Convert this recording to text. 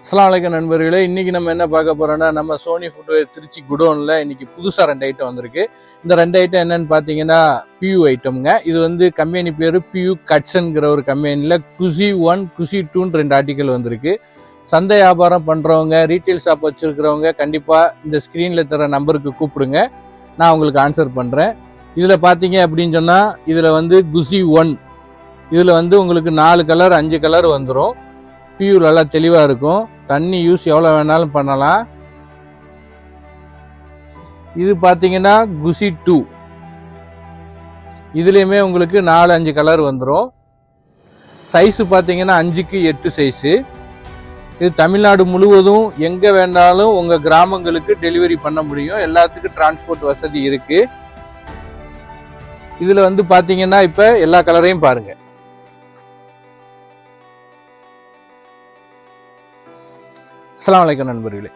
அஸ்ஸலாமு அலைக்கும் நண்பர்களே, இன்னைக்கு நம்ம என்ன பார்க்க போறோம்னா, நம்ம சோனி ஃபுட்வேர் திருச்சி குடோன்ல இன்னைக்கு புதுசா 2 ஐட்டம் வந்திருக்கு. இந்த 2 ஐட்டம் என்னன்னு பார்த்தீங்கன்னா, பியூ ஐட்டம்ங்க. இது வந்து கம்பெனி பேரு பியூ கட்ஸ்ங்கிற ஒரு கம்பெனில குசி 1 குசி 2ன்னு 2 ஆர்டிக்கல் வந்திருக்கு. சந்தை வியாபாரம் பண்றவங்க, ரீட்டைல் ஷாப் வச்சிருக்கிறவங்க கண்டிப்பா இந்த ஸ்கிரீன்ல தர நம்பருக்கு கூப்பிடுங்க. நான் உங்களுக்கு ஆன்சர் பண்றேன். இதுல பாத்தீங்க அப்படின்னு சொன்னா, இதுல வந்து குசி 1 இதுல வந்து உங்களுக்கு 4 கலர் 5 கலர் வந்துடும். பியூ நல்லா தெளிவா இருக்கும். தண்ணி யூஸ் எவ்வளவு வேணாலும் பண்ணலாம். இது பாத்தீங்கன்னா குசி 2 இதுலயுமே உங்களுக்கு 4-5 கலர் வந்துடும். சைஸ் பாத்தீங்கன்னா 5க்கு 8 சைஸ். இது தமிழ்நாடு முழுவதும் எங்க வேணாலும் உங்க கிராமங்களுக்கு டெலிவரி பண்ண முடியும். எல்லாத்துக்கும் டிரான்ஸ்போர்ட் வசதி இருக்கு. இதுல வந்து பாத்தீங்கன்னா இப்ப எல்லா கலரையும் பாருங்க. அஸ்ஸலாமு அலைக்கும் நண்பர்களே.